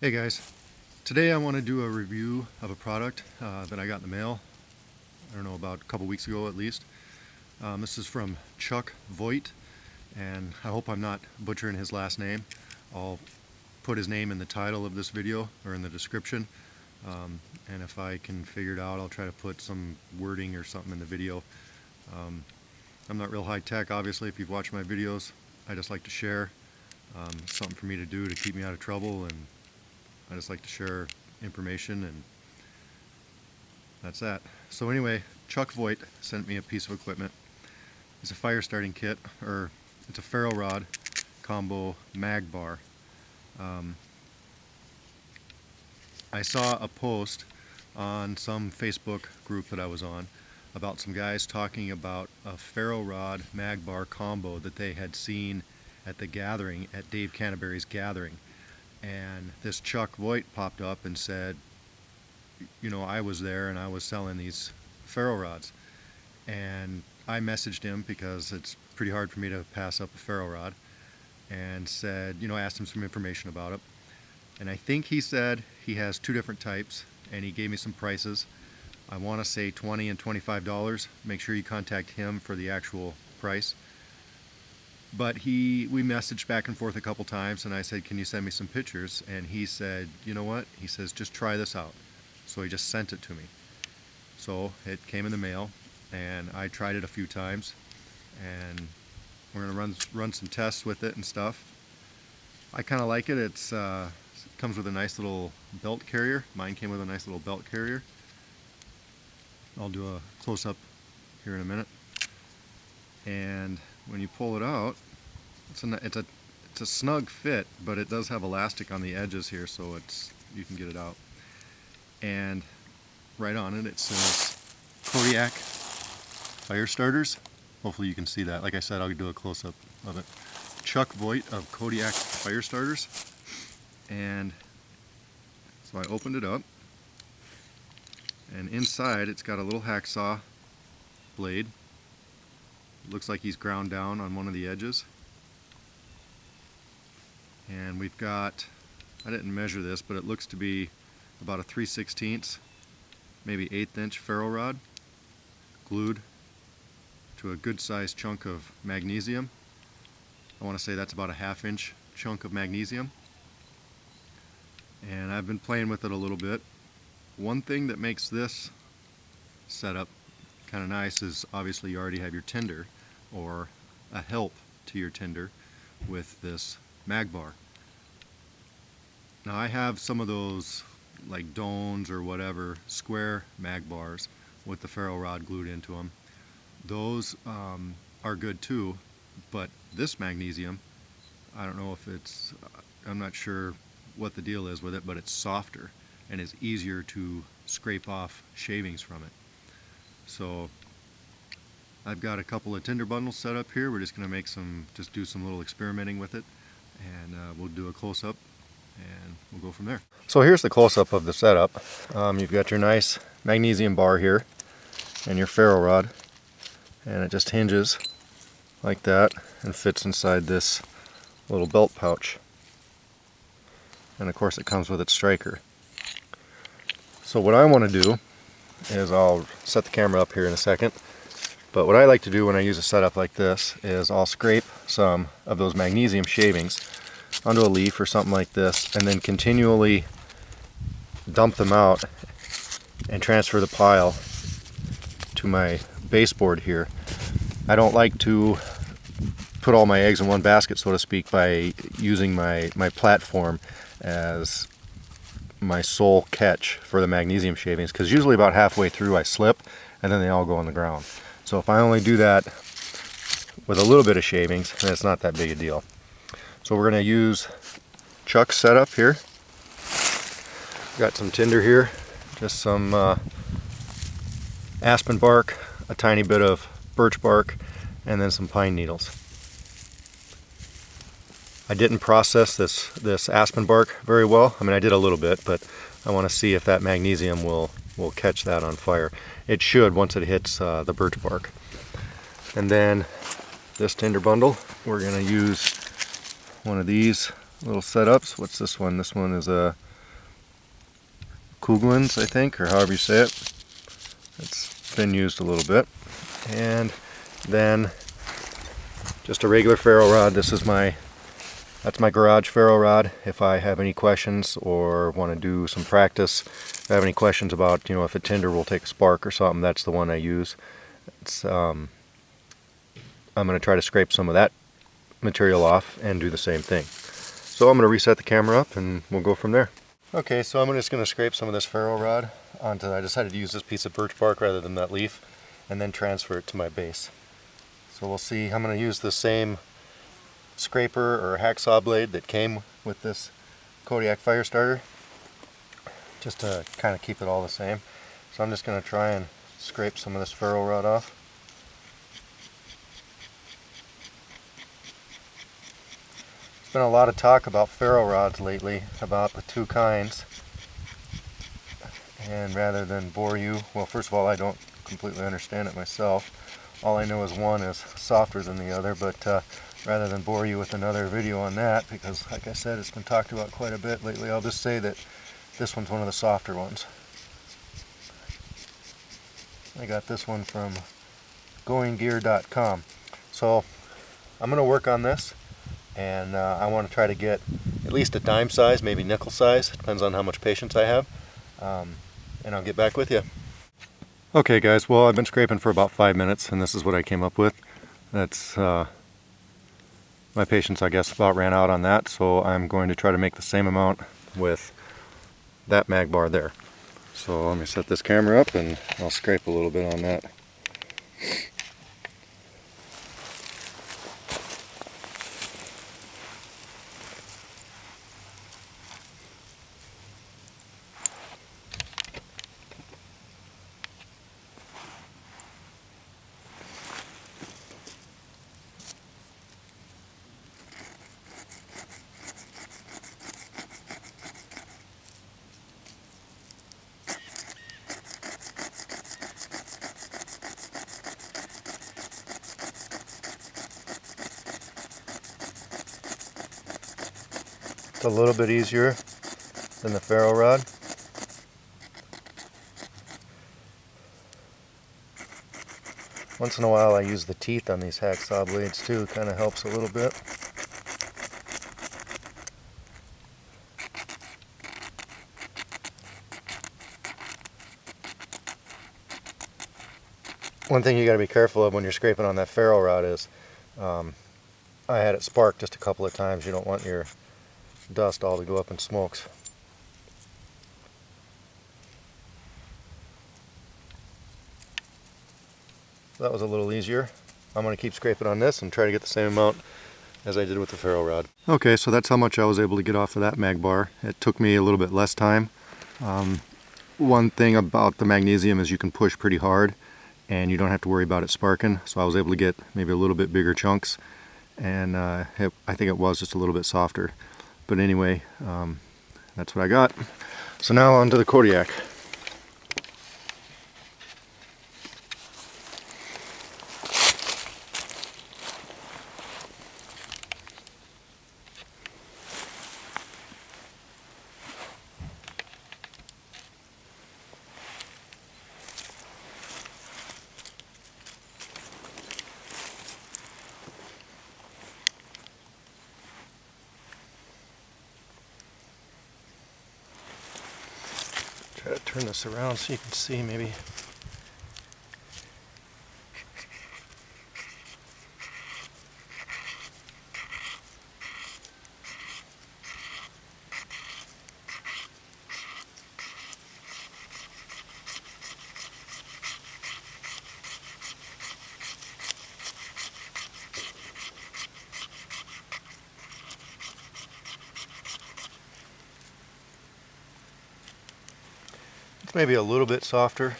Hey guys, today I want to do a review of a product that I got in the mail, I don't know, about a couple weeks ago at least. This is from Chuck Voigt, and I hope I'm not butchering his last name. I'll put his name in the title of this video or in the description, and if I can figure it out, I'll try to put some wording or something in the video. I'm not real high tech, obviously. If you've watched my videos, I just like to share something for me to do to keep me out of trouble, and I just like to share information, and that's that. So anyway, Chuck Voigt sent me a piece of equipment. It's a fire starting kit, or it's a ferro rod combo mag bar. I saw a post on some Facebook group that I was on about some guys talking about a ferro rod mag bar combo that they had seen at the gathering, at Dave Canterbury's gathering. And this Chuck Voigt popped up and said, you know, I was there and I was selling these ferro rods. And I messaged him because it's pretty hard for me to pass up a ferro rod, and said, you know, asked him some information about it. And I think he said he has two different types, and he gave me some prices. I want to say $20 and $25. Make sure you contact him for the actual price. But we messaged back and forth a couple times, and I said, can you send me some pictures? And he said, you know what? He says, just try this out. So he just sent it to me. So it came in the mail, and I tried it a few times, and we're going to run some tests with it and stuff. I kind of like it. It comes with a nice little belt carrier. Mine came with a nice little belt carrier. I'll do a close-up here in a minute. And when you pull it out, it's a snug fit, but it does have elastic on the edges here, so you can get it out. And right on it says Kodiak Firestarters. Hopefully you can see that. Like I said, I'll do a close-up of it. Chuck Voigt of Kodiak Firestarters. And so I opened it up, and inside it's got a little hacksaw blade. Looks like he's ground down on one of the edges. And we've got, I didn't measure this, but it looks to be about a 3/16, maybe 1/8 inch ferro rod glued to a good sized chunk of magnesium. I want to say that's about a 1/2 inch chunk of magnesium. And I've been playing with it a little bit. One thing that makes this setup kind of nice is obviously you already have your tinder, or a help to your tinder, with this mag bar. Now I have some of those like Dones or whatever square mag bars with the ferro rod glued into them. Those are good too, but this magnesium, I don't know if it's, I'm not sure what the deal is with it, but it's softer and it's easier to scrape off shavings from it. So I've got a couple of tinder bundles set up here. We're just going to do some little experimenting with it, and we'll do a close-up and we'll go from there. So here's the close-up of the setup. You've got your nice magnesium bar here and your ferro rod, and it just hinges like that and fits inside this little belt pouch. And of course it comes with its striker. So what I want to do is, I'll set the camera up here in a second, but what I like to do when I use a setup like this is I'll scrape some of those magnesium shavings onto a leaf or something like this, and then continually dump them out and transfer the pile to my baseboard here. I don't like to put all my eggs in one basket, so to speak, by using my platform as my sole catch for the magnesium shavings, because usually about halfway through I slip and then they all go on the ground. So if I only do that with a little bit of shavings, then it's not that big a deal. So we're going to use Chuck's setup here. Got some tinder here, just some aspen bark, a tiny bit of birch bark, and then some pine needles. I didn't process this aspen bark very well. I mean, I did a little bit, but I want to see if that magnesium will catch that on fire. It should once it hits the birch bark. And then this tinder bundle, we're going to use one of these little setups. What's this one? This one is a Kuglins, I think, or however you say it. It's been used a little bit. And then just a regular ferro rod. That's my garage ferro rod. If I have any questions or want to do some practice, if I have any questions about, if a tinder will take a spark or something, that's the one I use. I'm going to try to scrape some of that material off and do the same thing. So I'm going to reset the camera up and we'll go from there. Okay, so I'm just going to scrape some of this ferro rod onto, I decided to use this piece of birch bark rather than that leaf, and then transfer it to my base. So we'll see. I'm going to use the same scraper or hacksaw blade that came with this Kodiak Firestarter, just to kind of keep it all the same. So I'm just going to try and scrape some of this ferro rod off. There's been a lot of talk about ferro rods lately, about the two kinds, and rather than bore you, well, first of all, I don't completely understand it myself. All I know is one is softer than the other, but rather than bore you with another video on that, because like I said, it's been talked about quite a bit lately, I'll just say that this one's one of the softer ones. I got this one from goinggear.com. So I'm going to work on this, and I want to try to get at least a dime size, maybe nickel size, depends on how much patience I have, and I'll get back with you. Okay guys, well, I've been scraping for about 5 minutes and this is what I came up with. That's my patience, I guess, about ran out on that, so I'm going to try to make the same amount with that mag bar there. So let me set this camera up and I'll scrape a little bit on that. It's a little bit easier than the ferro rod. Once in a while I use the teeth on these hacksaw blades too, kind of helps a little bit. One thing you got to be careful of when you're scraping on that ferro rod is, I had it spark just a couple of times. You don't want your dust all to go up in smokes. That was a little easier. I'm going to keep scraping on this and try to get the same amount as I did with the ferro rod. Okay, so that's how much I was able to get off of that mag bar. It took me a little bit less time. One thing about the magnesium is you can push pretty hard and you don't have to worry about it sparking, so I was able to get maybe a little bit bigger chunks, and I think it was just a little bit softer. But anyway, that's what I got. So now on to the Kodiak. Try to turn this around so you can see maybe. It's maybe a little bit softer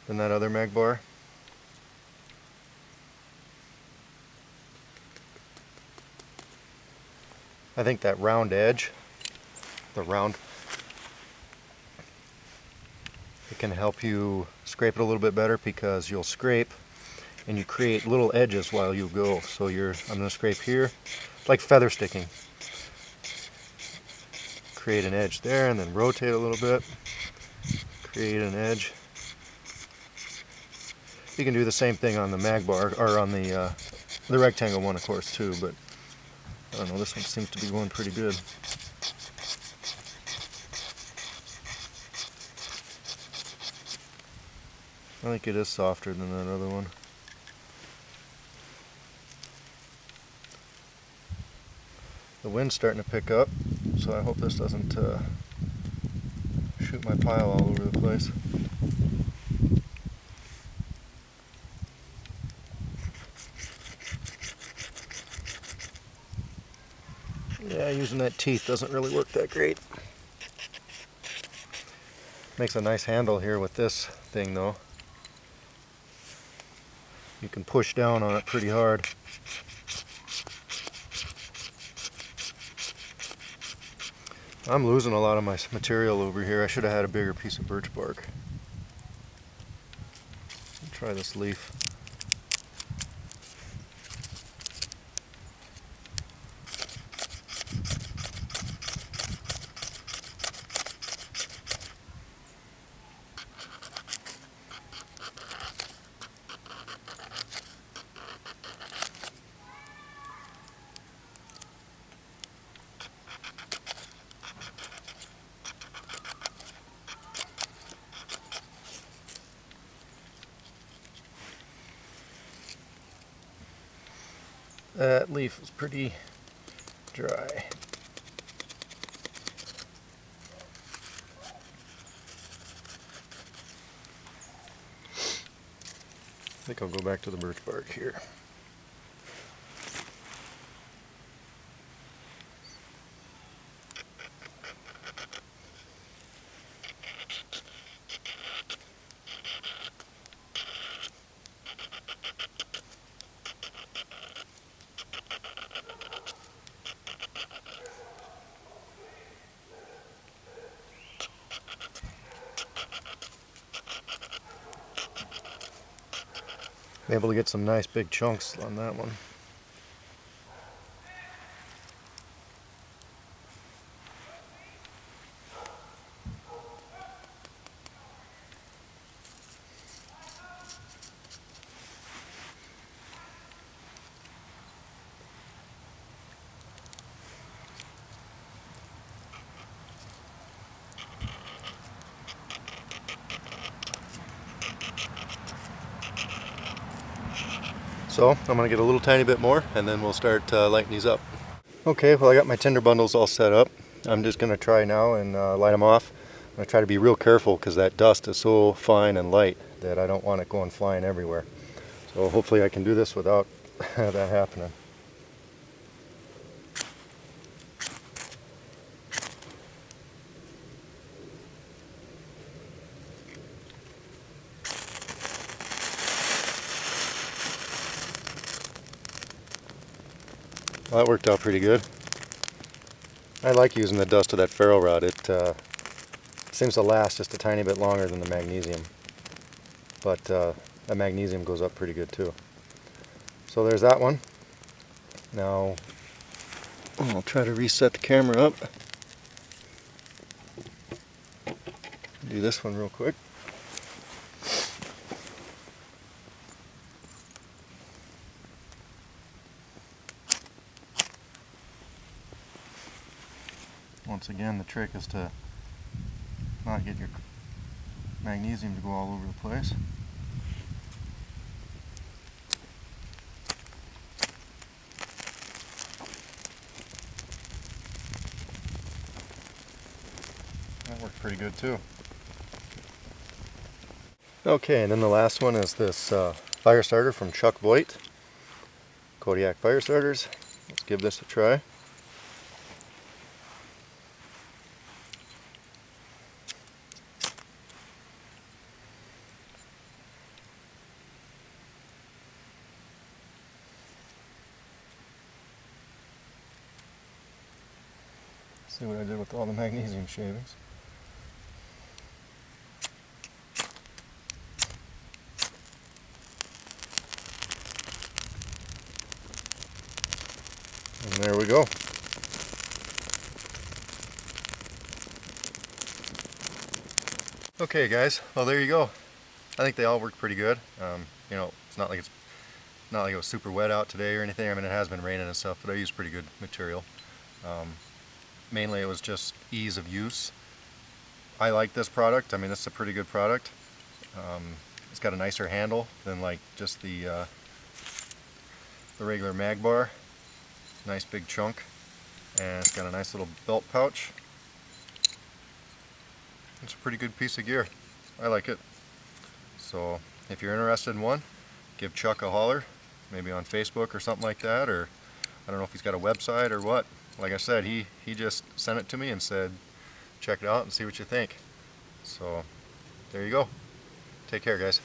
than that other mag bar. I think that round edge, it can help you scrape it a little bit better, because you'll scrape and you create little edges while you go. So I'm going to scrape here, like feather sticking. create an edge there, and then rotate a little bit, create an edge. You can do the same thing on the mag bar, or on the rectangle one, of course, too, but I don't know, this one seems to be going pretty good. I think it is softer than that other one. The wind's starting to pick up, so I hope this doesn't shoot my pile all over the place. Yeah, using that teeth doesn't really work that great. Makes a nice handle here with this thing though. You can push down on it pretty hard. I'm losing a lot of my material over here. I should have had a bigger piece of birch bark. Try this leaf. That leaf is pretty dry. I think I'll go back to the birch bark here. I'm able to get some nice big chunks on that one. So I'm going to get a little tiny bit more and then we'll start lighting these up. Okay, well I got my tinder bundles all set up. I'm just going to try now and light them off. I'm going to try to be real careful because that dust is so fine and light that I don't want it going flying everywhere. So hopefully I can do this without that happening. Well, that worked out pretty good. I like using the dust of that ferro rod. It seems to last just a tiny bit longer than the magnesium. But the magnesium goes up pretty good too. So there's that one. Now I'll try to reset the camera up. Do this one real quick. Once again, the trick is to not get your magnesium to go all over the place. That worked pretty good too. Okay, and then the last one is this fire starter from Chuck Voigt, Kodiak Firestarters. Let's give this a try. See what I did with all the magnesium shavings. And there we go. Okay guys, well there you go. I think they all worked pretty good. You know, it's not like it was super wet out today or anything. I mean, it has been raining and stuff, but I used pretty good material. Mainly it was just ease of use. I like this product. I mean, this is a pretty good product. It's got a nicer handle than like just the regular mag bar. Nice big chunk, and it's got a nice little belt pouch. It's a pretty good piece of gear. I like it. So if you're interested in one, give Chuck a holler, maybe on Facebook or something like that, or I don't know if he's got a website or what. Like I said, he just sent it to me and said, check it out and see what you think. So there you go. Take care, guys.